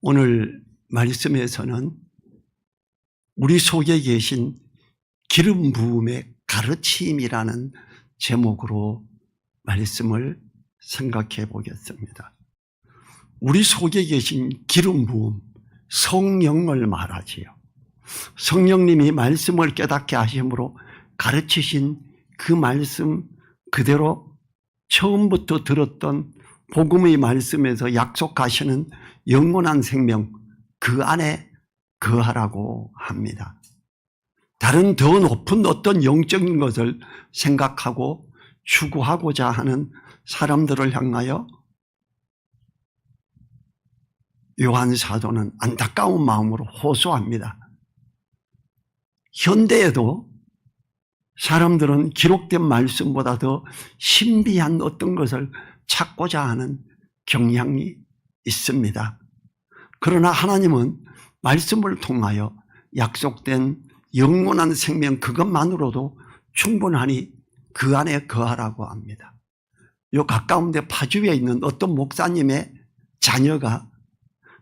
오늘 말씀에서는 우리 속에 계신 기름 부음의 가르침이라는 제목으로 말씀을 생각해 보겠습니다. 우리 속에 계신 기름 부음, 성령을 말하지요. 성령님이 말씀을 깨닫게 하심으로 가르치신 그 말씀 그대로 처음부터 들었던 복음의 말씀에서 약속하시는 영원한 생명, 그 안에 거하라고 합니다. 다른 더 높은 어떤 영적인 것을 생각하고 추구하고자 하는 사람들을 향하여 요한 사도는 안타까운 마음으로 호소합니다. 현대에도 사람들은 기록된 말씀보다 더 신비한 어떤 것을 찾고자 하는 경향이 있습니다. 그러나 하나님은 말씀을 통하여 약속된 영원한 생명 그것만으로도 충분하니 그 안에 거하라고 합니다. 요 가까운 데 파주에 있는 어떤 목사님의 자녀가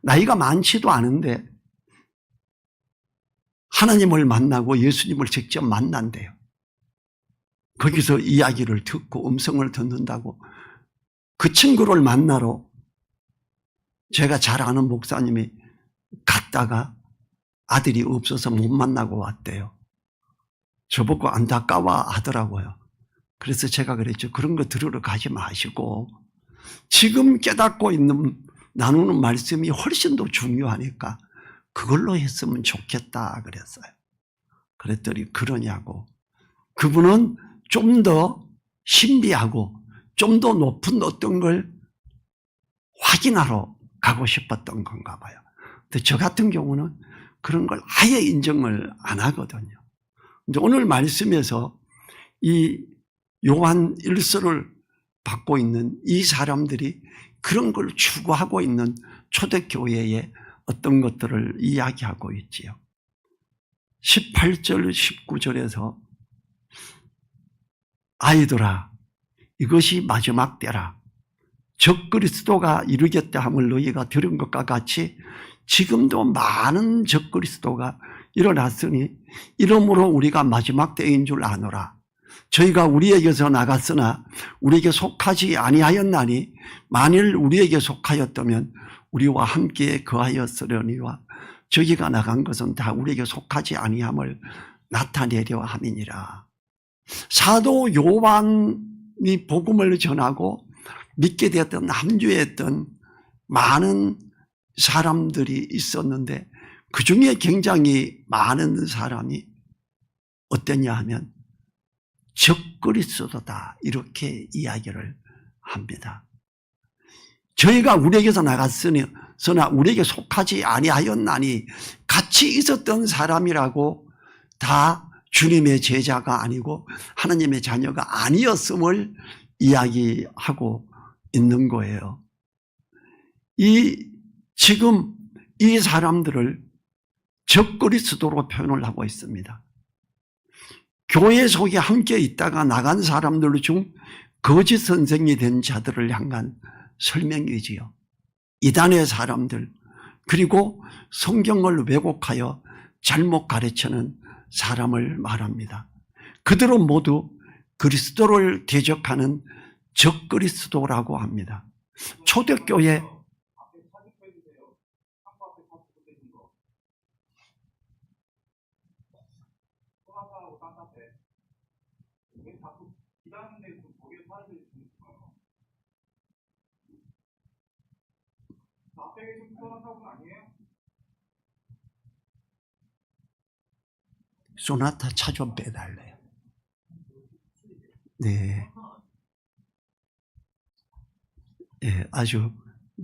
나이가 많지도 않은데 하나님을 만나고 예수님을 직접 만난대요. 거기서 이야기를 듣고 음성을 듣는다고 그 친구를 만나러 제가 잘 아는 목사님이 갔다가 아들이 없어서 못 만나고 왔대요. 저보고 안타까워 하더라고요. 그래서 제가 그랬죠. 그런 거 들으러 가지 마시고 지금 깨닫고 있는 나누는 말씀이 훨씬 더 중요하니까 그걸로 했으면 좋겠다 그랬어요. 그랬더니 그러냐고. 그분은 좀 더 신비하고 좀 더 높은 어떤 걸 확인하러 가고 싶었던 건가 봐요. 근데 저 같은 경우는 그런 걸 아예 인정을 안 하거든요. 근데 오늘 말씀에서 이 요한 1서를 받고 있는 이 사람들이 그런 걸 추구하고 있는 초대교회의 어떤 것들을 이야기하고 있지요. 18절, 19절에서 아이들아, 이것이 마지막 때라. 적그리스도가 이르겠다 함을 너희가 들은 것과 같이 지금도 많은 적그리스도가 일어났으니 이러므로 우리가 마지막 때인 줄 아노라. 저희가 우리에게서 나갔으나 우리에게 속하지 아니하였나니 만일 우리에게 속하였다면 우리와 함께 거하였으려니와 저희가 나간 것은 다 우리에게 속하지 아니함을 나타내려 함이니라. 사도 요한이 복음을 전하고 믿게 되었던 합류했던 많은 사람들이 있었는데 그 중에 굉장히 많은 사람이 어땠냐 하면 적그리스도다 이렇게 이야기를 합니다. 저희가 우리에게서 나갔으나 우리에게 속하지 아니하였나니 같이 있었던 사람이라고 다 주님의 제자가 아니고 하나님의 자녀가 아니었음을 이야기하고 있는 거예요. 지금 이 사람들을 적그리스도로 표현을 하고 있습니다. 교회 속에 함께 있다가 나간 사람들 중 거짓 선생이 된 자들을 향한 설명이지요. 이단의 사람들 그리고 성경을 왜곡하여 잘못 가르치는 사람을 말합니다. 그들은 모두 그리스도를 대적하는 적그리스도라고 합니다. 초대교회 소나타 차 좀 빼달래요. 네. 예, 아주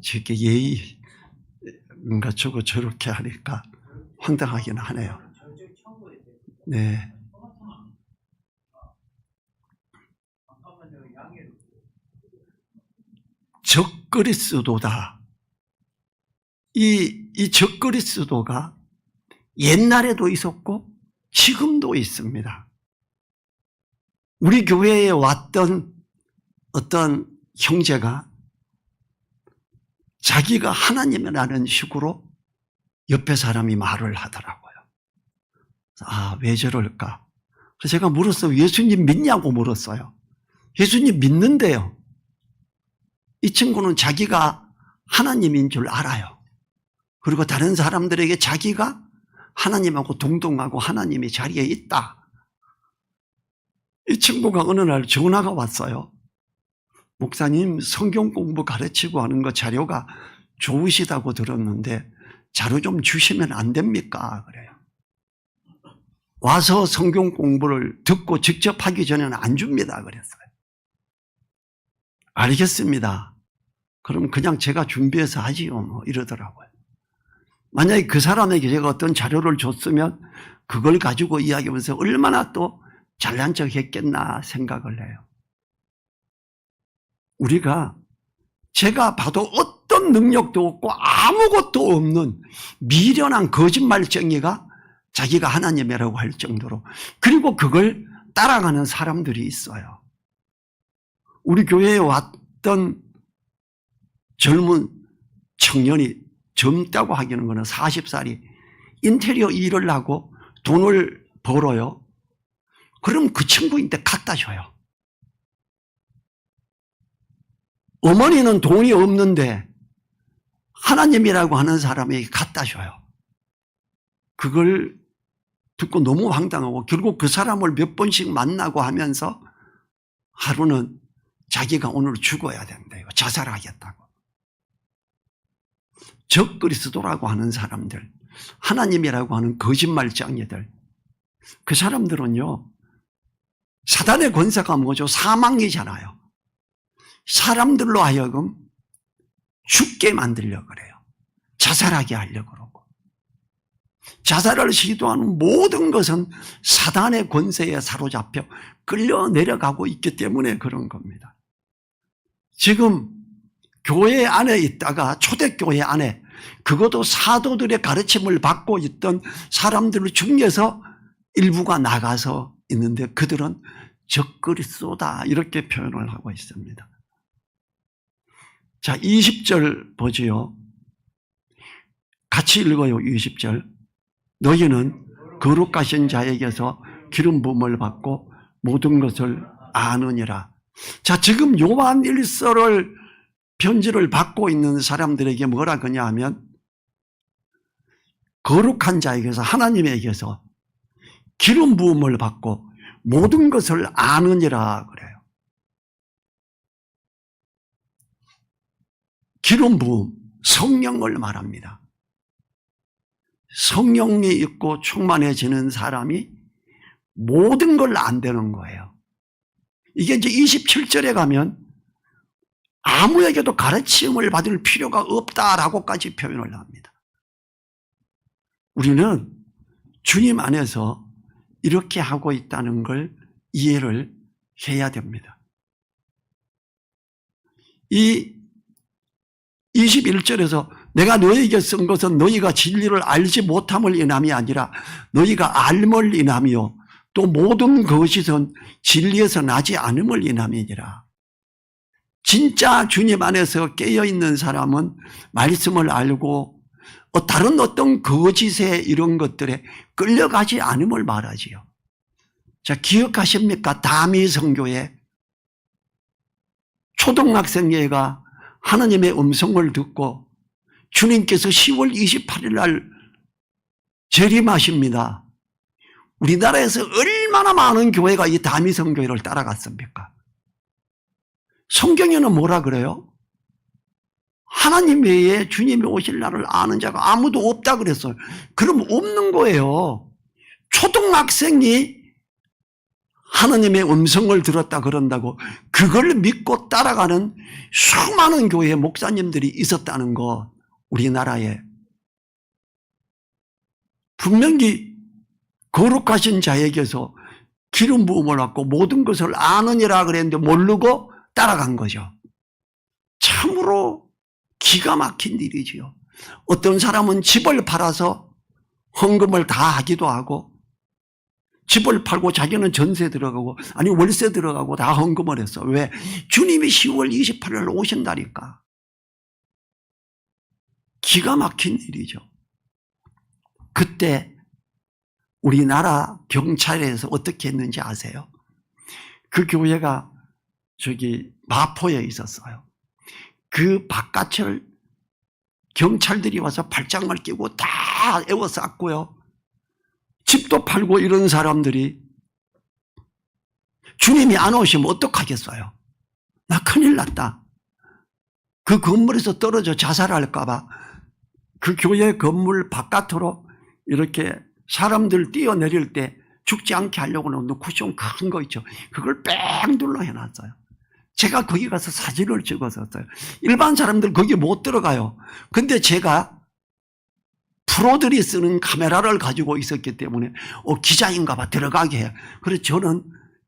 저렇게 예의 갖추고 저렇게 하니까 황당하긴 하네요. 네. 적그리스도다. 이 적그리스도가 옛날에도 있었고 지금도 있습니다. 우리 교회에 왔던 어떤 형제가 자기가 하나님이라는 식으로 옆에 사람이 말을 하더라고요. 아, 왜 저럴까? 그래서 제가 물었어요. 예수님 믿냐고 물었어요. 예수님 믿는데요. 이 친구는 자기가 하나님인 줄 알아요. 그리고 다른 사람들에게 자기가 하나님하고 동등하고 하나님이 자리에 있다. 이 친구가 어느 날 전화가 왔어요. 목사님, 성경 공부 가르치고 하는 거 자료가 좋으시다고 들었는데 자료 좀 주시면 안 됩니까? 그래요. 와서 성경 공부를 듣고 직접 하기 전에는 안 줍니다. 그랬어요. 알겠습니다. 그럼 그냥 제가 준비해서 하지요. 뭐 이러더라고요. 만약에 그 사람에게 제가 어떤 자료를 줬으면 그걸 가지고 이야기하면서 얼마나 또 잘난 척 했겠나 생각을 해요. 우리가 제가 봐도 어떤 능력도 없고 아무것도 없는 미련한 거짓말쟁이가 자기가 하나님이라고 할 정도로, 그리고 그걸 따라가는 사람들이 있어요. 우리 교회에 왔던 젊은 청년이, 젊다고 하기는 거는 40살이 인테리어 일을 하고 돈을 벌어요. 그럼 그 친구인데 갖다 줘요. 어머니는 돈이 없는데 하나님이라고 하는 사람에게 갖다 줘요. 그걸 듣고 너무 황당하고 결국 그 사람을 몇 번씩 만나고 하면서 하루는 자기가 오늘 죽어야 된다, 자살하겠다고. 적그리스도라고 하는 사람들, 하나님이라고 하는 거짓말쟁이들, 그 사람들은요, 사단의 권세가 뭐죠? 사망이잖아요. 사람들로 하여금 죽게 만들려고 그래요. 자살하게 하려고 그러고. 자살을 시도하는 모든 것은 사단의 권세에 사로잡혀 끌려 내려가고 있기 때문에 그런 겁니다. 지금 교회 안에 있다가 초대교회 안에, 그것도 사도들의 가르침을 받고 있던 사람들 중에서 일부가 나가서 있는데 그들은 적그리스도다 이렇게 표현을 하고 있습니다. 자, 20절 보지요. 같이 읽어요. 20절. 너희는 거룩하신 자에게서 기름 부음을 받고 모든 것을 아느니라. 자, 지금 요한 1서를 편지를 받고 있는 사람들에게 뭐라 그러냐 하면 거룩한 자에게서, 하나님에게서 기름 부음을 받고 모든 것을 아느니라 그래요. 기름 부음, 성령을 말합니다. 성령이 있고 충만해지는 사람이 모든 걸 안다는 거예요. 이게 이제 27절에 가면 아무에게도 가르침을 받을 필요가 없다라고까지 표현을 합니다. 우리는 주님 안에서 이렇게 하고 있다는 걸 이해를 해야 됩니다. 이 21절에서 내가 너희에게 쓴 것은 너희가 진리를 알지 못함을 인함이 아니라 너희가 알물 인함이요 또 모든 거짓은 진리에서 나지 않음을 인함이니라. 진짜 주님 안에서 깨어있는 사람은 말씀을 알고 다른 어떤 거짓에 이런 것들에 끌려가지 않음을 말하지요. 자, 기억하십니까? 다미 선교회 초등학생회가 하나님의 음성을 듣고 주님께서 10월 28일 날 재림하십니다. 우리나라에서 얼마나 많은 교회가 이 다미 선교회를 따라갔습니까? 성경에는 뭐라 그래요? 하나님 외에 주님이 오실 날을 아는 자가 아무도 없다 그랬어요. 그럼 없는 거예요. 초등학생이 하나님의 음성을 들었다 그런다고 그걸 믿고 따라가는 수많은 교회 목사님들이 있었다는 거, 우리나라에. 분명히 거룩하신 자에게서 기름 부음을 받고 모든 것을 아느니라 그랬는데 모르고 따라간 거죠. 참으로 기가 막힌 일이지요. 어떤 사람은 집을 팔아서 헌금을 다 하기도 하고, 집을 팔고 자기는 전세 들어가고, 아니 월세 들어가고 다 헌금을 했어. 왜? 주님이 10월 28일 오신다니까. 기가 막힌 일이죠. 그때 우리나라 경찰에서 어떻게 했는지 아세요? 그 교회가 저기 마포에 있었어요. 그 바깥을 경찰들이 와서 발장을 끼고 다 에워쌌고요. 집도 팔고 이런 사람들이 주님이 안 오시면 어떡하겠어요? 나 큰일 났다. 그 건물에서 떨어져 자살할까 봐 그 교회 건물 바깥으로 이렇게 사람들 뛰어내릴 때 죽지 않게 하려고 하는 쿠션 큰 거 있죠. 그걸 뺑 둘러 해놨어요. 제가 거기 가서 사진을 찍었었어요. 일반 사람들 거기 못 들어가요. 근데 제가 프로들이 쓰는 카메라를 가지고 있었기 때문에 기자인가 봐 들어가게 해요. 그래서 저는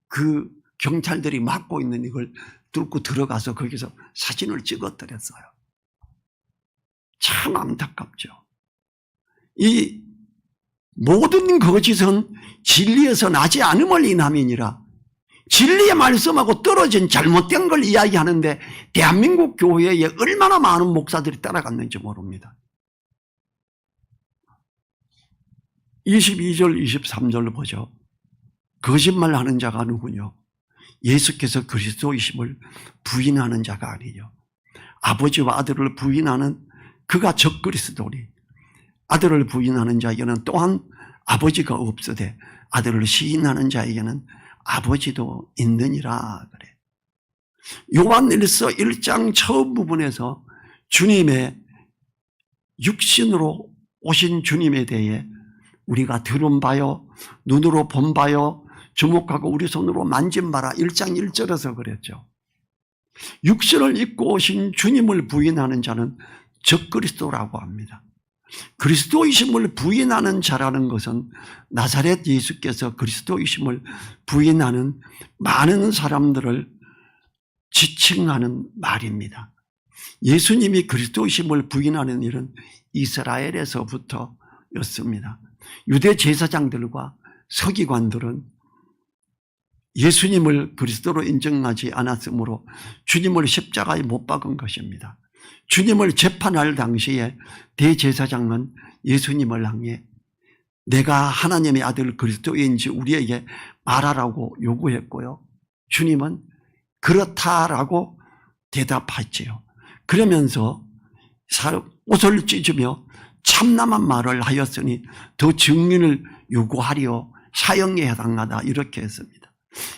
그 경찰들이 막고 있는 이걸 뚫고 들어가서 거기서 사진을 찍어드렸어요. 참 안타깝죠. 이 모든 거짓은 진리에서 나지 않음을 인함이니라. 진리의 말씀하고 떨어진 잘못된 걸 이야기하는데 대한민국 교회에 얼마나 많은 목사들이 따라갔는지 모릅니다. 22절 23절로 보죠. 거짓말하는 자가 누구뇨? 예수께서 그리스도이심을 부인하는 자가 아니요. 아버지와 아들을 부인하는 그가 적그리스도니 아들을 부인하는 자에게는 또한 아버지가 없으되 아들을 시인하는 자에게는 아버지도 있느니라 그래. 요한일서 1장 처음 부분에서 주님의 육신으로 오신 주님에 대해 우리가 들은 바요 눈으로 본 바요 주목하고 우리 손으로 만진 바라 1장 1절에서 그랬죠. 육신을 입고 오신 주님을 부인하는 자는 적그리스도라고 합니다. 그리스도이심을 부인하는 자라는 것은 나사렛 예수께서 그리스도이심을 부인하는 많은 사람들을 지칭하는 말입니다. 예수님이 그리스도이심을 부인하는 일은 이스라엘에서부터였습니다. 유대 제사장들과 서기관들은 예수님을 그리스도로 인정하지 않았으므로 주님을 십자가에 못 박은 것입니다. 주님을 재판할 당시에 대제사장은 예수님을 향해 내가 하나님의 아들 그리스도인지 우리에게 말하라고 요구했고요. 주님은 그렇다라고 대답했지요. 그러면서 옷을 찢으며 참남한 말을 하였으니 더 증인을 요구하리요 사형에 해당하다 이렇게 했습니다.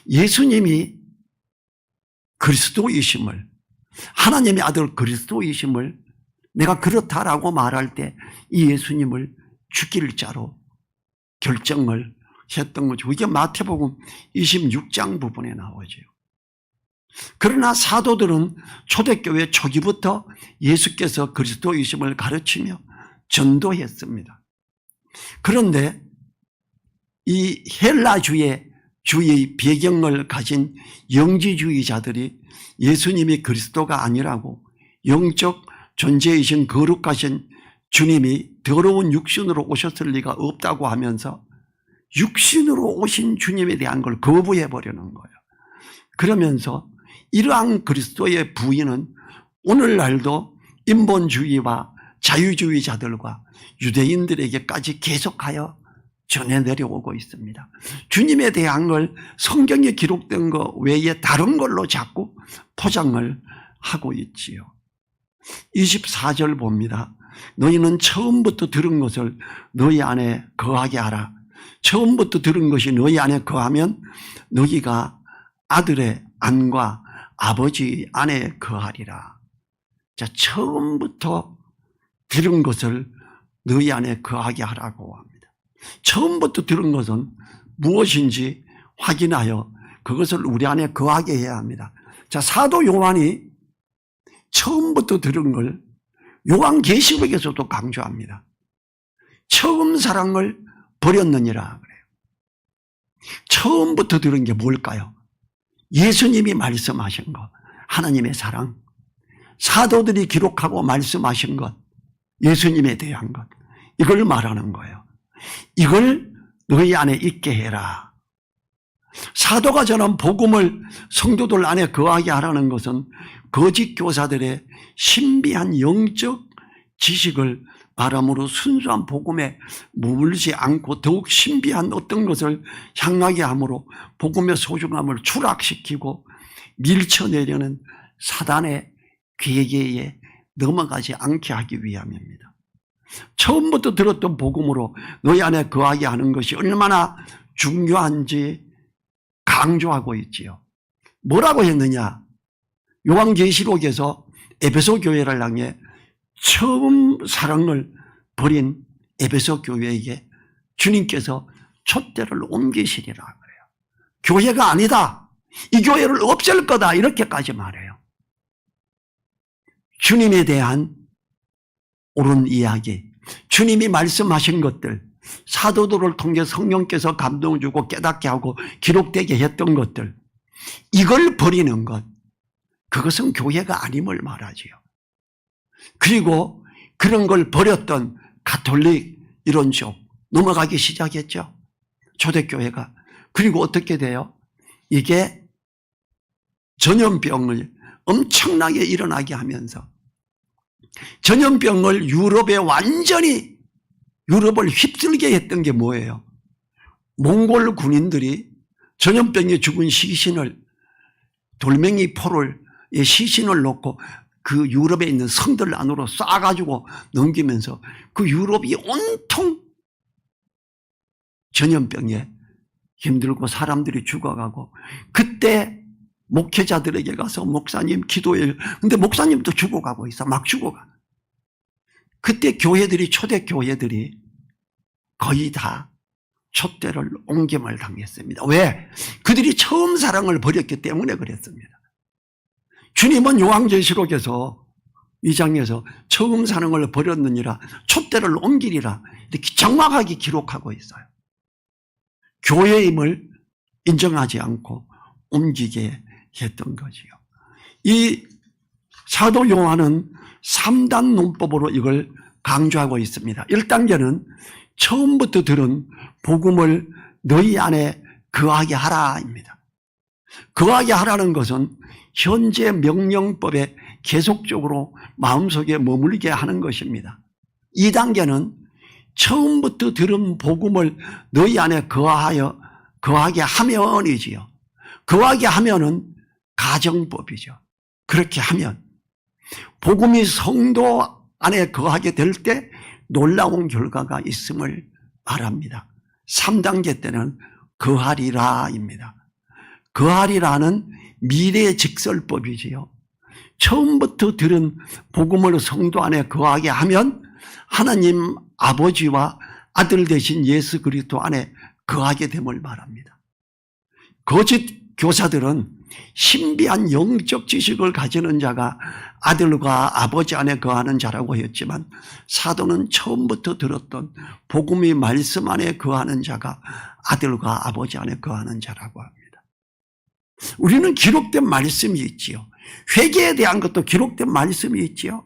예수님이 그리스도이심을 하나님의 아들 그리스도이심을 내가 그렇다라고 말할 때 이 예수님을 죽일 자로 결정을 했던 거죠. 이게 마태복음 26장 부분에 나오죠. 그러나 사도들은 초대교회 초기부터 예수께서 그리스도이심을 가르치며 전도했습니다. 그런데 이 헬라주의 배경을 가진 영지주의자들이 예수님이 그리스도가 아니라고 영적 존재이신 거룩하신 주님이 더러운 육신으로 오셨을 리가 없다고 하면서 육신으로 오신 주님에 대한 걸 거부해 버리는 거예요. 그러면서 이러한 그리스도의 부인은 오늘날도 인본주의와 자유주의자들과 유대인들에게까지 계속하여 전해 내려오고 있습니다. 주님에 대한 걸 성경에 기록된 것 외에 다른 걸로 자꾸 포장을 하고 있지요. 24절 봅니다. 너희는 처음부터 들은 것을 너희 안에 거하게 하라. 처음부터 들은 것이 너희 안에 거하면 너희가 아들의 안과 아버지 안에 거하리라. 자, 처음부터 들은 것을 너희 안에 거하게 하라고 합니다. 처음부터 들은 것은 무엇인지 확인하여 그것을 우리 안에 거하게 해야 합니다. 자, 사도 요한이 처음부터 들은 걸 요한계시록에서도 강조합니다. 처음 사랑을 버렸느니라 그래요. 처음부터 들은 게 뭘까요? 예수님이 말씀하신 것, 하나님의 사랑, 사도들이 기록하고 말씀하신 것, 예수님에 대한 것, 이걸 말하는 거예요. 이걸 너희 안에 있게 해라. 사도가 전한 복음을 성도들 안에 거하게 하라는 것은 거짓 교사들의 신비한 영적 지식을 말함으로 순수한 복음에 머물지 않고 더욱 신비한 어떤 것을 향하게 함으로 복음의 소중함을 추락시키고 밀쳐내려는 사단의 괴계에 넘어가지 않게 하기 위함입니다. 처음부터 들었던 복음으로 너희 안에 거하게 하는 것이 얼마나 중요한지 강조하고 있지요. 뭐라고 했느냐? 요한계시록에서 에베소 교회를 향해 처음 사랑을 버린 에베소 교회에게 주님께서 촛대를 옮기시리라 그래요. 교회가 아니다. 이 교회를 없앨 거다. 이렇게까지 말해요. 주님에 대한 옳은 이야기, 주님이 말씀하신 것들, 사도들을 통해 성령께서 감동을 주고 깨닫게 하고 기록되게 했던 것들, 이걸 버리는 것, 그것은 교회가 아님을 말하지요. 그리고 그런 걸 버렸던 가톨릭 이론적 넘어가기 시작했죠. 초대교회가. 그리고 어떻게 돼요? 이게 전염병을 엄청나게 일어나게 하면서 전염병을 유럽에 완전히 유럽을 휩쓸게 했던 게 뭐예요? 몽골 군인들이 전염병에 죽은 시신을 돌멩이 포를 시신을 놓고 그 유럽에 있는 성들 안으로 쏴가지고 넘기면서 그 유럽이 온통 전염병에 힘들고 사람들이 죽어가고 그때 목회자들에게 가서 목사님 기도해요. 근데 목사님도 죽어가고 있어. 막 죽어가. 그때 교회들이 초대 교회들이 거의 다 촛대를 옮김을 당했습니다. 왜? 그들이 처음 사랑을 버렸기 때문에 그랬습니다. 주님은 요한계시록에서 2장에서 처음 사랑을 버렸느니라 촛대를 옮기리라 이렇게 정확하게 기록하고 있어요. 교회임을 인정하지 않고 옮기게 했던 거지요. 이 사도 요한은 3단 논법으로 이걸 강조하고 있습니다. 1단계는 처음부터 들은 복음을 너희 안에 거하게 하라입니다. 거하게 하라는 것은 현재 명령법에 계속적으로 마음속에 머물게 하는 것입니다. 2단계는 처음부터 들은 복음을 너희 안에 거하게 하면이지요. 거하게 하면은 가정법이죠. 그렇게 하면 복음이 성도 안에 거하게 될 때 놀라운 결과가 있음을 말합니다. 3단계 때는 거하리라입니다. 거하리라는 미래 직설법이지요. 처음부터 들은 복음을 성도 안에 거하게 하면 하나님 아버지와 아들 되신 예수 그리스도 안에 거하게 됨을 말합니다. 거짓 교사들은 신비한 영적 지식을 가지는 자가 아들과 아버지 안에 거하는 자라고 했지만 사도는 처음부터 들었던 복음의 말씀 안에 거하는 자가 아들과 아버지 안에 거하는 자라고 합니다. 우리는 기록된 말씀이 있지요. 회개에 대한 것도 기록된 말씀이 있지요.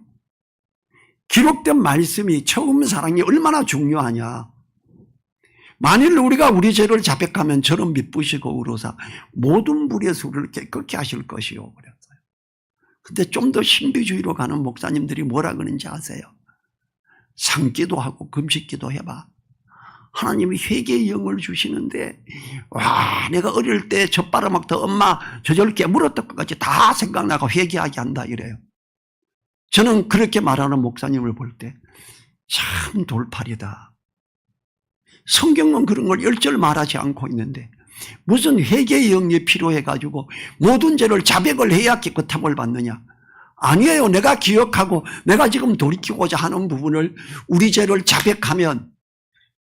기록된 말씀이 처음 사랑이 얼마나 중요하냐. 만일 우리가 우리 죄를 자백하면 저는 미쁘시고 의로사 모든 불의에서 우리를 깨끗게 하실 것이요 그랬어요. 근데 좀 더 신비주의로 가는 목사님들이 뭐라 그러는지 아세요? 상기도 하고 금식기도 해봐. 하나님이 회개의 영을 주시는데 와 내가 어릴 때 젖바라먹다 엄마 저절 깨물었던 것까지 다 생각나고 회개하게 한다 이래요. 저는 그렇게 말하는 목사님을 볼 때 참 돌팔이다. 성경은 그런 걸 열절 말하지 않고 있는데 무슨 회개의 영이 필요해가지고 모든 죄를 자백을 해야 깨끗함을 받느냐. 아니에요. 내가 기억하고 내가 지금 돌이키고자 하는 부분을 우리 죄를 자백하면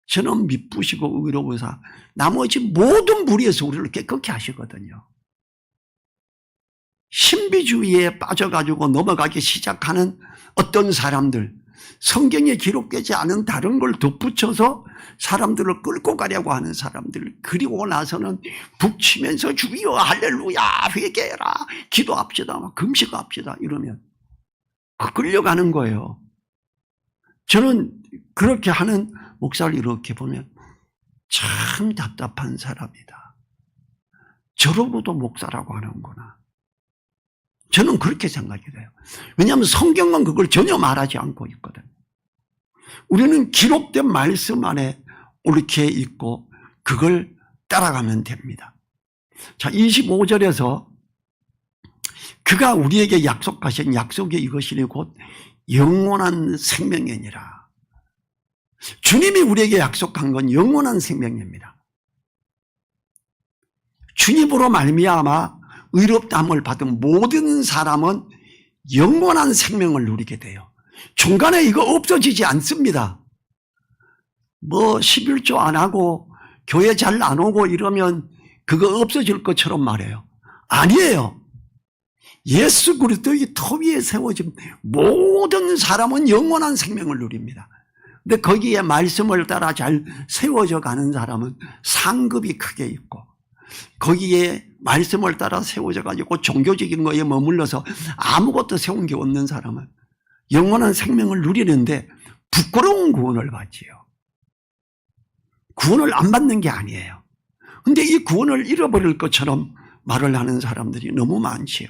저는 미쁘시고 의로우사 나머지 모든 불의에서 우리를 깨끗게 하시거든요. 신비주의에 빠져가지고 넘어가기 시작하는 어떤 사람들, 성경에 기록되지 않은 다른 걸 덧붙여서 사람들을 끌고 가려고 하는 사람들, 그리고 나서는 북치면서 주여 할렐루야 회개해라 기도합시다 금식합시다 이러면 끌려가는 거예요. 저는 그렇게 하는 목사를 이렇게 보면 참 답답한 사람이다. 저러고도 목사라고 하는구나. 저는 그렇게 생각이 돼요. 왜냐하면 성경은 그걸 전혀 말하지 않고 있거든요. 우리는 기록된 말씀 안에 옳게 있고 그걸 따라가면 됩니다. 자, 25절에서 그가 우리에게 약속하신 약속이 이것이니 곧 영원한 생명이니라. 주님이 우리에게 약속한 건 영원한 생명입니다. 주님으로 말미암아 의롭다함을 받은 모든 사람은 영원한 생명을 누리게 돼요. 중간에 이거 없어지지 않습니다. 뭐 11조 안 하고 교회 잘 안 오고 이러면 그거 없어질 것처럼 말해요. 아니에요. 예수 그리스도의 터 위에 세워진 모든 사람은 영원한 생명을 누립니다. 근데 거기에 말씀을 따라 잘 세워져 가는 사람은 상급이 크게 있고, 거기에 말씀을 따라 세워져 가지고 종교적인 거에 머물러서 아무것도 세운 게 없는 사람은 영원한 생명을 누리는데 부끄러운 구원을 받지요. 구원을 안 받는 게 아니에요. 근데 이 구원을 잃어버릴 것처럼 말을 하는 사람들이 너무 많지요.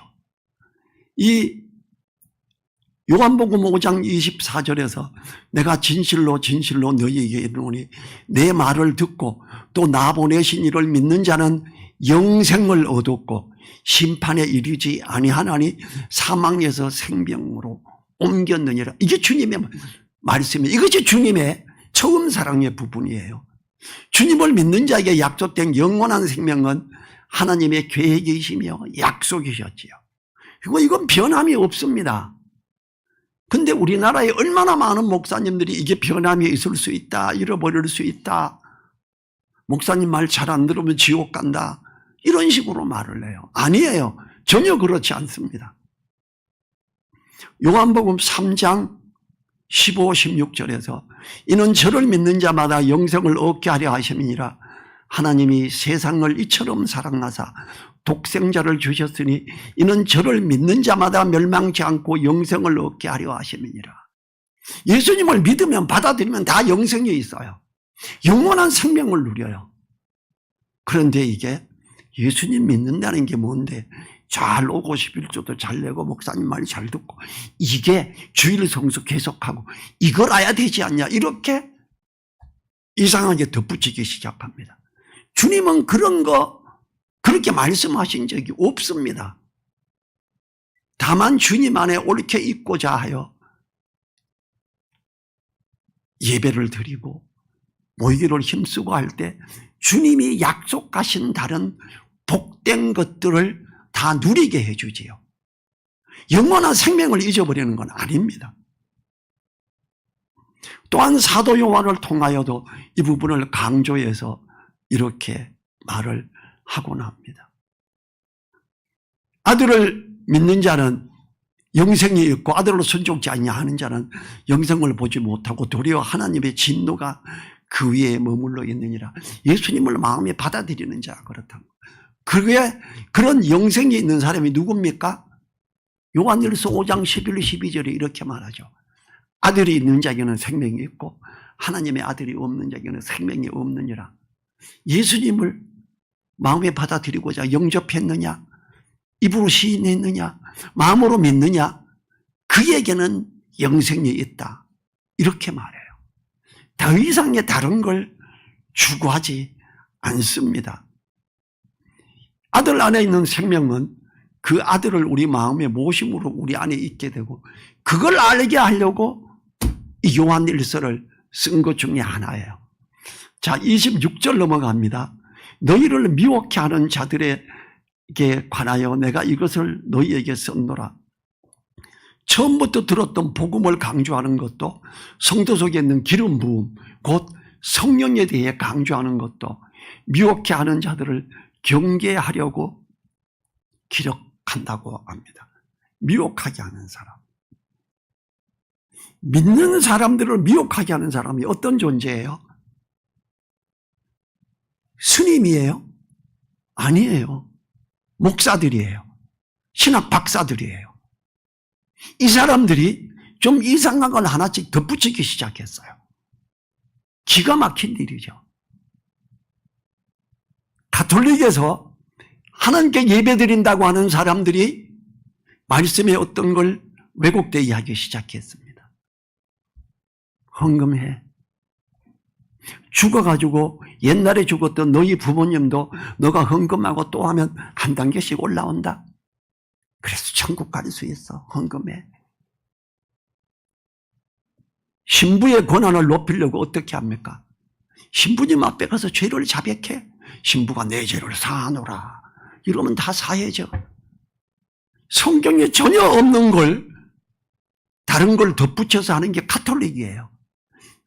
이 요한복음 5장 24절에서 내가 진실로 진실로 너희에게 이르노니 내 말을 듣고 또 나 보내신 이를 믿는 자는 영생을 얻었고 심판에 이르지 아니하나니 사망에서 생명으로 옮겼느니라. 이게 주님의 말씀이에요. 이것이 주님의 처음 사랑의 부분이에요. 주님을 믿는 자에게 약속된 영원한 생명은 하나님의 계획이시며 약속이셨지요. 그리고 이건 변함이 없습니다. 근데 우리나라에 얼마나 많은 목사님들이 이게 변함이 있을 수 있다, 잃어버릴 수 있다, 목사님 말 잘 안 들으면 지옥 간다, 이런 식으로 말을 해요. 아니에요. 전혀 그렇지 않습니다. 요한복음 3장 15, 16절에서 이는 저를 믿는 자마다 영생을 얻게 하려 하심이니라. 하나님이 세상을 이처럼 사랑하사 독생자를 주셨으니 이는 저를 믿는 자마다 멸망치 않고 영생을 얻게 하려 하심이니라. 예수님을 믿으면 받아들이면 다 영생이 있어요. 영원한 생명을 누려요. 그런데 이게 예수님 믿는다는 게 뭔데, 잘 오고 11조도 잘 내고 목사님 말 잘 듣고 이게 주일 성수 계속하고 이걸 알아야 되지 않냐, 이렇게 이상하게 덧붙이기 시작합니다. 주님은 그런 거 그렇게 말씀하신 적이 없습니다. 다만 주님 안에 옳게 있고자 하여 예배를 드리고 모이기를 힘쓰고 할 때 주님이 약속하신 다른 복된 것들을 다 누리게 해주지요. 영원한 생명을 잊어버리는 건 아닙니다. 또한 사도 요한을 통하여도 이 부분을 강조해서 이렇게 말을 하곤 합니다. 아들을 믿는 자는 영생이 있고 아들로 순종치 않냐 하는 자는 영생을 보지 못하고 도리어 하나님의 진노가 그 위에 머물러 있느니라. 예수님을 마음에 받아들이는 자, 그렇다고. 그게 그런 영생이 있는 사람이 누굽니까? 요한일서 5장 11, 12절에 이렇게 말하죠. 아들이 있는 자에게는 생명이 있고 하나님의 아들이 없는 자에게는 생명이 없느니라. 예수님을 마음에 받아들이고자 영접했느냐, 입으로 시인했느냐, 마음으로 믿느냐, 그에게는 영생이 있다, 이렇게 말해요. 더 이상의 다른 걸 추구하지 않습니다. 아들 안에 있는 생명은 그 아들을 우리 마음에 모심으로 우리 안에 있게 되고, 그걸 알게 하려고 이 요한일서를 쓴 것 중에 하나예요. 자, 26절 넘어갑니다. 너희를 미혹해 하는 자들에게 관하여 내가 이것을 너희에게 썼노라. 처음부터 들었던 복음을 강조하는 것도, 성도 속에 있는 기름 부음, 곧 성령에 대해 강조하는 것도 미혹해 하는 자들을 경계하려고 기록한다고 합니다. 미혹하게 하는 사람. 믿는 사람들을 미혹하게 하는 사람이 어떤 존재예요? 스님이에요? 아니에요. 목사들이에요. 신학 박사들이에요. 이 사람들이 좀 이상한 걸 하나씩 덧붙이기 시작했어요. 기가 막힌 일이죠. 가톨릭에서 하나님께 예배드린다고 하는 사람들이 말씀의 어떤 걸 왜곡되게 하기 시작했습니다. 헌금해. 죽어가지고 옛날에 죽었던 너희 부모님도 너가 헌금하고 또 하면 한 단계씩 올라온다. 그래서 천국 갈 수 있어. 헌금해. 신부의 권한을 높이려고 어떻게 합니까? 신부님 앞에 가서 죄를 자백해. 신부가 내 죄를 사하노라. 이러면 다 사해져. 성경에 전혀 없는 걸 다른 걸 덧붙여서 하는 게 가톨릭이에요.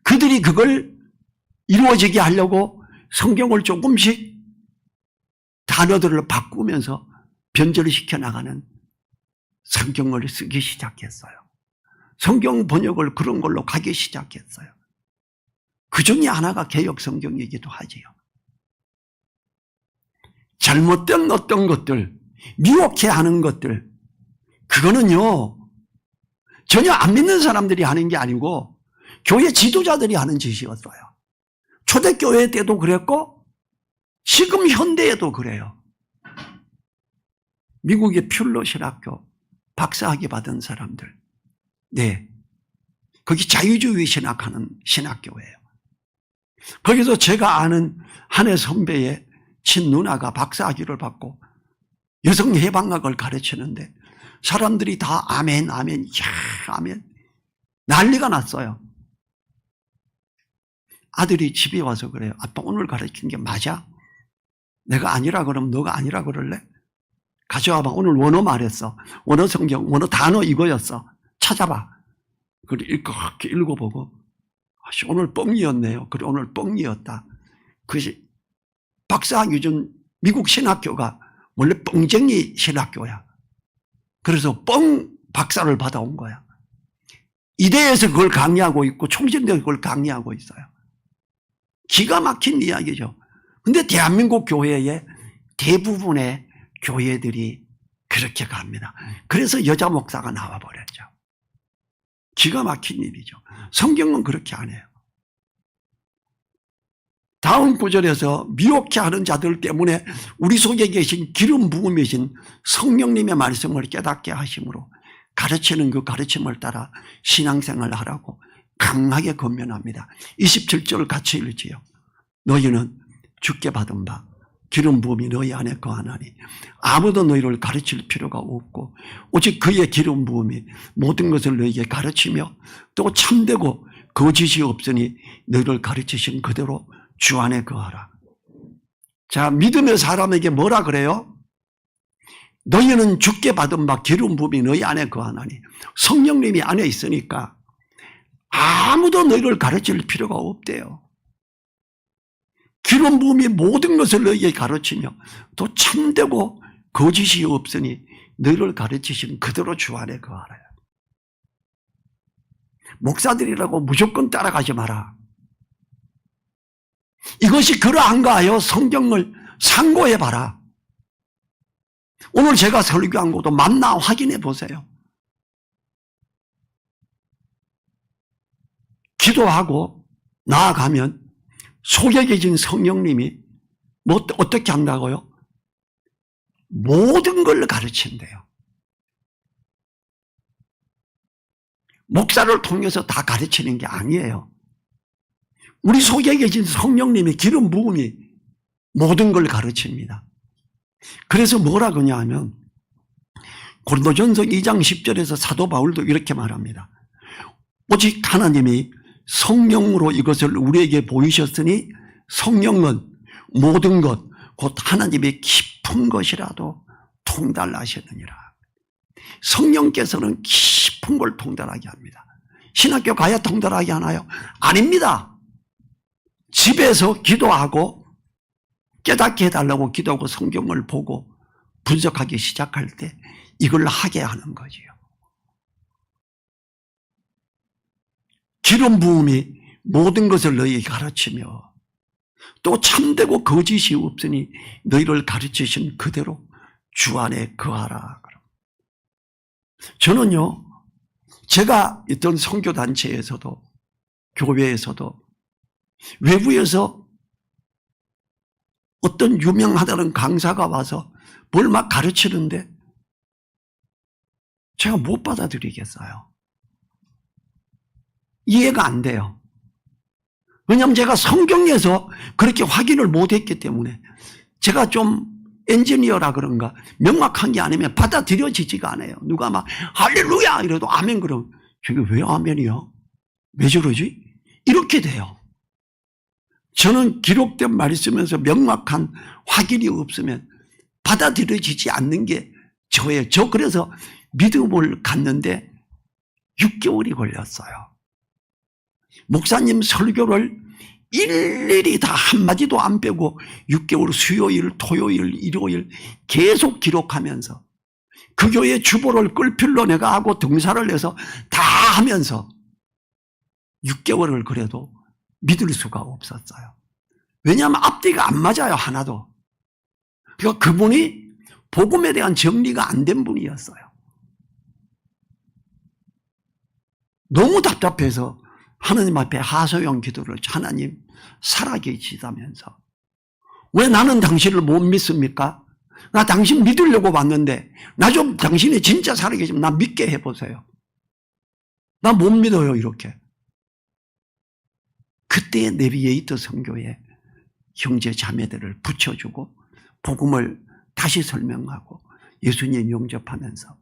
그들이 그걸 이루어지게 하려고 성경을 조금씩 단어들을 바꾸면서 변절을 시켜나가는 성경을 쓰기 시작했어요. 성경 번역을 그런 걸로 가기 시작했어요. 그 중에 하나가 개역 성경이기도 하지요. 잘못된 어떤 것들, 미혹해 하는 것들, 그거는요, 전혀 안 믿는 사람들이 하는 게 아니고 교회 지도자들이 하는 짓이었어요. 초대교회 때도 그랬고 지금 현대에도 그래요. 미국의 퓰러 신학교 박사학위 받은 사람들, 네, 거기 자유주의 신학하는 신학교예요. 거기서 제가 아는 한해 선배의 친누나가 박사학위를 받고 여성 해방학을 가르치는데 사람들이 다 아멘, 아멘, 야, 아멘, 난리가 났어요. 아들이 집에 와서 그래요. 아빠 오늘 가르친 게 맞아? 내가 아니라 그러면 너가 아니라 그럴래? 가져와봐. 오늘 원어 말했어. 원어 성경, 원어 단어 이거였어. 찾아봐. 그걸 이렇게 읽어보고 오늘 뻥이었네요. 그래 오늘 뻥이었다. 그것이 박사학위 준 미국 신학교가 원래 뻥쟁이 신학교야. 그래서 뻥 박사를 받아온 거야. 이대에서 그걸 강의하고 있고 총신대에서 그걸 강의하고 있어요. 기가 막힌 이야기죠. 근데 대한민국 교회의 대부분의 교회들이 그렇게 갑니다. 그래서 여자 목사가 나와버렸죠. 기가 막힌 일이죠. 성경은 그렇게 안 해요. 다음 구절에서 미혹해 하는 자들 때문에 우리 속에 계신 기름 부음이신 성령님의 말씀을 깨닫게 하심으로 가르치는 그 가르침을 따라 신앙생활을 하라고 강하게 권면합니다. 27절 같이 읽지요. 너희는 주께 받은 바 기름 부음이 너희 안에 거하나니 아무도 너희를 가르칠 필요가 없고 오직 그의 기름 부음이 모든 것을 너희에게 가르치며 또 참되고 거짓이 없으니 너희를 가르치신 그대로 주 안에 거하라. 자, 믿음의 사람에게 뭐라 그래요? 너희는 주께 받은 바 기름 부음이 너희 안에 거하나니 성령님이 안에 있으니까 아무도 너희를 가르칠 필요가 없대요. 기름 부음이 모든 것을 너희에게 가르치며 또 참되고 거짓이 없으니 너희를 가르치신 그대로 주 안에 거하라. 목사들이라고 무조건 따라가지 마라. 이것이 그러한가 하여 성경을 상고해봐라. 오늘 제가 설교한 것도 맞나 확인해 보세요. 기도하고 나아가면 속에 계신 성령님이 어떻게 한다고요? 모든 걸 가르친대요. 목사를 통해서 다 가르치는 게 아니에요. 우리 속에 계신 성령님이 기름 부음이 모든 걸 가르칩니다. 그래서 뭐라 그러냐 하면 고린도전서 2장 10절에서 사도 바울도 이렇게 말합니다. 오직 하나님이 성령으로 이것을 우리에게 보이셨으니 성령은 모든 것 곧 하나님의 깊은 것이라도 통달하시느니라. 성령께서는 깊은 걸 통달하게 합니다. 신학교 가야 통달하게 하나요? 아닙니다. 집에서 기도하고 깨닫게 해달라고 기도하고 성경을 보고 분석하기 시작할 때 이걸 하게 하는 거지요. 기름 부음이 모든 것을 너희에게 가르치며 또 참되고 거짓이 없으니 너희를 가르치신 그대로 주 안에 거하라. 저는요, 제가 있던 선교단체에서도 교회에서도 외부에서 어떤 유명하다는 강사가 와서 뭘 막 가르치는데 제가 못 받아들이겠어요. 이해가 안 돼요. 왜냐하면 제가 성경에서 그렇게 확인을 못했기 때문에 제가 좀 엔지니어라 그런가 명확한 게 아니면 받아들여지지가 않아요. 누가 막 할렐루야 이래도 아멘 그러면 저게 왜 아멘이야? 왜 저러지? 이렇게 돼요. 저는 기록된 말씀에서 명확한 확인이 없으면 받아들여지지 않는 게 저예요. 저 그래서 믿음을 갖는데 6개월이 걸렸어요. 목사님 설교를 일일이 다 한마디도 안 빼고 6개월 수요일, 토요일, 일요일 계속 기록하면서 그 교회 주보를 끌필로 내가 하고 등사를 해서 다 하면서 6개월을 그래도 믿을 수가 없었어요. 왜냐하면 앞뒤가 안 맞아요. 하나도. 그러니까 그분이 복음에 대한 정리가 안 된 분이었어요. 너무 답답해서 하나님 앞에 하소연 기도를 하나님 살아계시다면서 왜 나는 당신을 못 믿습니까? 나 당신 믿으려고 왔는데 나 좀 당신이 진짜 살아계시면 나 믿게 해보세요. 나 못 믿어요 이렇게. 그때 내비게이터 선교에 형제 자매들을 붙여주고 복음을 다시 설명하고 예수님 영접하면서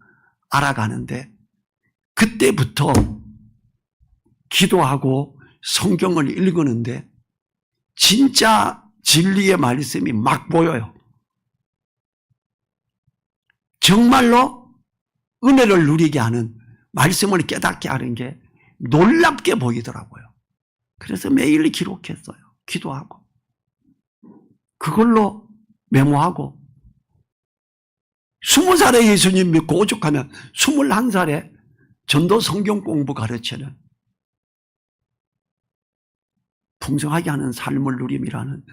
알아가는데 그때부터 기도하고 성경을 읽었는데 진짜 진리의 말씀이 막 보여요. 정말로 은혜를 누리게 하는 말씀을 깨닫게 하는 게 놀랍게 보이더라고요. 그래서 매일 기록했어요. 기도하고 그걸로 메모하고 20살에 예수님 믿고 오죽하면 21살에 전도 성경 공부 가르치는 풍성하게 하는 삶을 누림이라는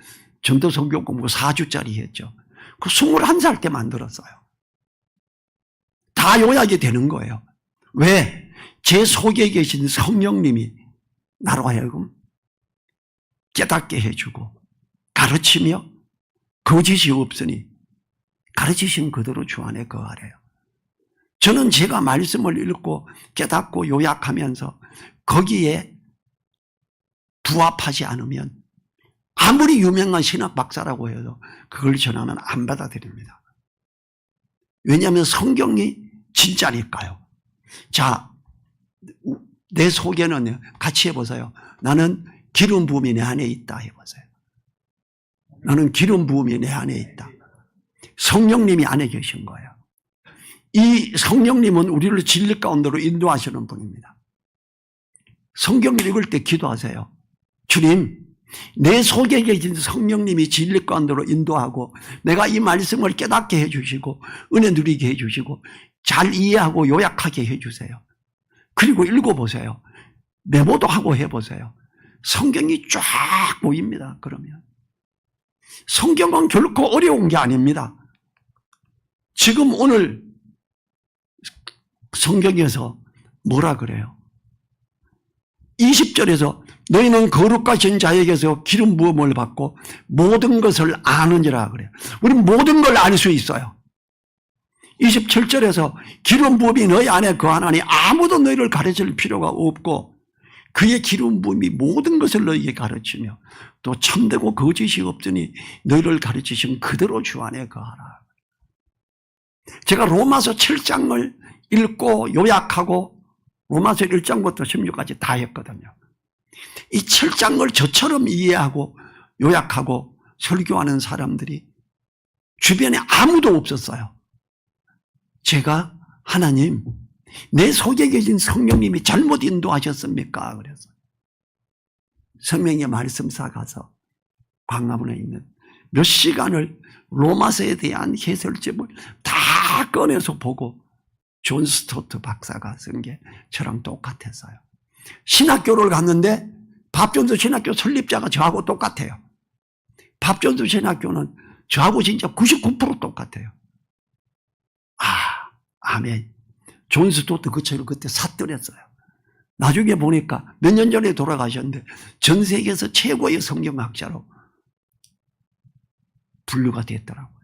전도 성경 공부 4주짜리 했죠. 그 21살 때 만들었어요. 다 요약이 되는 거예요. 왜? 제 속에 계신 성령님이 나로 하여금 깨닫게 해주고 가르치며 거짓이 없으니 가르치신 그대로 주 안에 거하래요. 저는 제가 말씀을 읽고 깨닫고 요약하면서 거기에 부합하지 않으면 아무리 유명한 신학 박사라고 해도 그걸 전하면 안 받아들입니다. 왜냐하면 성경이 진짜니까요. 자, 내 속에는 같이 해보세요. 나는 기름 부음이 내 안에 있다 해보세요. 나는 기름 부음이 내 안에 있다. 성령님이 안에 계신 거예요. 이 성령님은 우리를 진리 가운데로 인도하시는 분입니다. 성경을 읽을 때 기도하세요. 주님, 내 속에 계신 성령님이 진리 가운데로 인도하고 내가 이 말씀을 깨닫게 해주시고 은혜 누리게 해주시고 잘 이해하고 요약하게 해주세요. 그리고 읽어보세요. 메모도 하고 해보세요. 성경이 쫙 보입니다. 그러면 성경은 결코 어려운 게 아닙니다. 지금 오늘 성경에서 뭐라 그래요? 20절에서 너희는 거룩하신 자에게서 기름 부음을 받고 모든 것을 아느니라 그래요. 우리는 모든 걸 알 수 있어요. 27절에서 기름 부음이 너희 안에 거하나니 아무도 너희를 가르칠 필요가 없고 그의 기름 부음이 모든 것을 너희에게 가르치며 또 참되고 거짓이 없으니 너희를 가르치신 그대로 주 안에 거하라. 제가 로마서 7장을 읽고 요약하고 로마서 1장부터 16까지 다 했거든요. 이 7장을 저처럼 이해하고 요약하고 설교하는 사람들이 주변에 아무도 없었어요. 제가 하나님, 내 속에 계신 성령님이 잘못 인도하셨습니까? 그래서 성령의 말씀사 가서 광화문에 있는 몇 시간을 로마서에 대한 해설집을 다 꺼내서 보고 존 스토트 박사가 쓴 게 저랑 똑같았어요. 신학교를 갔는데 밥전도 신학교 설립자가 저하고 똑같아요. 밥전도 신학교는 저하고 진짜 99% 똑같아요. 아멘. 존 스토트 그 책을 그때 샀더랬어요. 나중에 보니까 몇 년 전에 돌아가셨는데 전 세계에서 최고의 성경학자로 분류가 됐더라고요.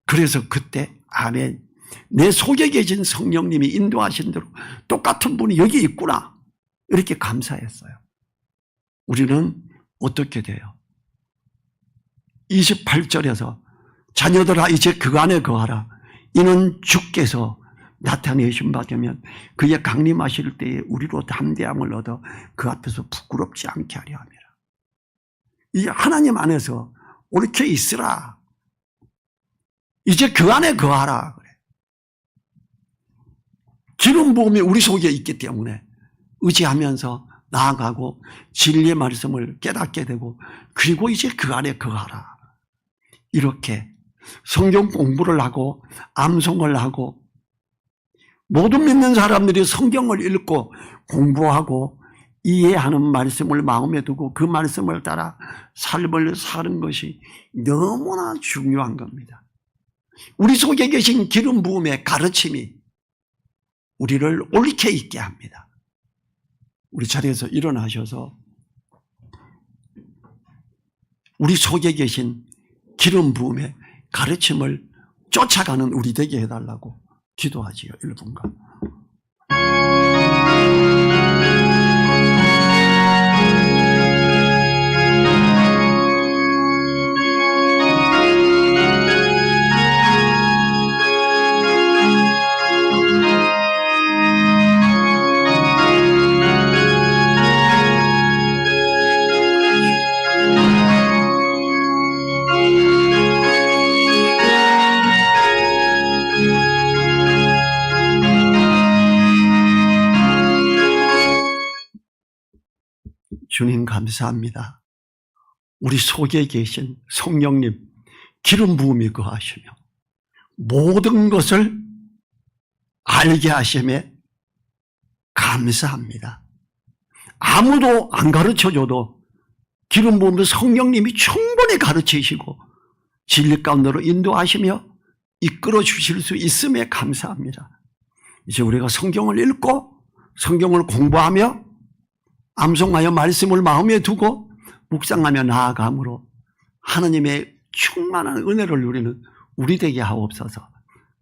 그래서 그때 아멘. 내 속에 계신 성령님이 인도하신 대로 똑같은 분이 여기 있구나. 이렇게 감사했어요. 우리는 어떻게 돼요? 28절에서 자녀들아 이제 그 안에 거하라. 이는 주께서 나타내신 바 되면 그의 강림하실 때에 우리로 담대함을 얻어 그 앞에서 부끄럽지 않게 하려 함이라. 이 하나님 안에서 옳게 있으라. 이제 그 안에 거하라. 그래. 기름 부음이 우리 속에 있기 때문에 의지하면서 나아가고 진리의 말씀을 깨닫게 되고 그리고 이제 그 안에 거하라. 이렇게 성경 공부를 하고 암송을 하고 모든 믿는 사람들이 성경을 읽고 공부하고 이해하는 말씀을 마음에 두고 그 말씀을 따라 삶을 사는 것이 너무나 중요한 겁니다. 우리 속에 계신 기름 부음의 가르침이 우리를 옳게 있게 합니다. 우리 자리에서 일어나셔서 우리 속에 계신 기름 부음의 가르침을 쫓아가는 우리 되게 해달라고 기도하지요. 1분간. 주님 감사합니다. 우리 속에 계신 성령님 기름 부음이 거하시며 모든 것을 알게 하심에 감사합니다. 아무도 안 가르쳐줘도 기름 부음은 성령님이 충분히 가르치시고 진리 가운데로 인도하시며 이끌어 주실 수 있음에 감사합니다. 이제 우리가 성경을 읽고 성경을 공부하며 암송하여 말씀을 마음에 두고 묵상하며 나아감으로 하나님의 충만한 은혜를 누리는 우리 되게 하옵소서.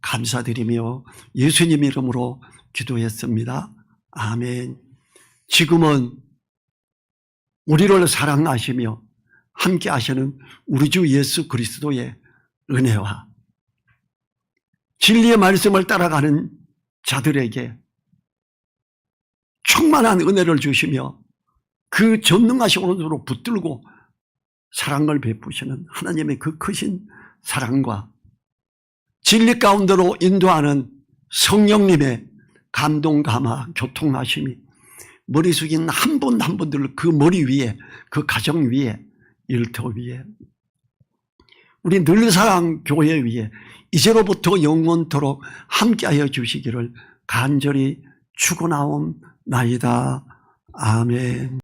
감사드리며 예수님 이름으로 기도했습니다. 아멘. 지금은 우리를 사랑하시며 함께 하시는 우리 주 예수 그리스도의 은혜와 진리의 말씀을 따라가는 자들에게 충만한 은혜를 주시며 그 전능하신 오른손으로 붙들고 사랑을 베푸시는 하나님의 그 크신 사랑과 진리 가운데로 인도하는 성령님의 감동, 감화, 교통하심이 머리 숙인 한 분 한 분들 그 머리 위에 그 가정 위에 일터 위에 우리 늘사랑 교회 위에 이제로부터 영원토록 함께하여 주시기를 간절히 축원하옵나이다. 아멘.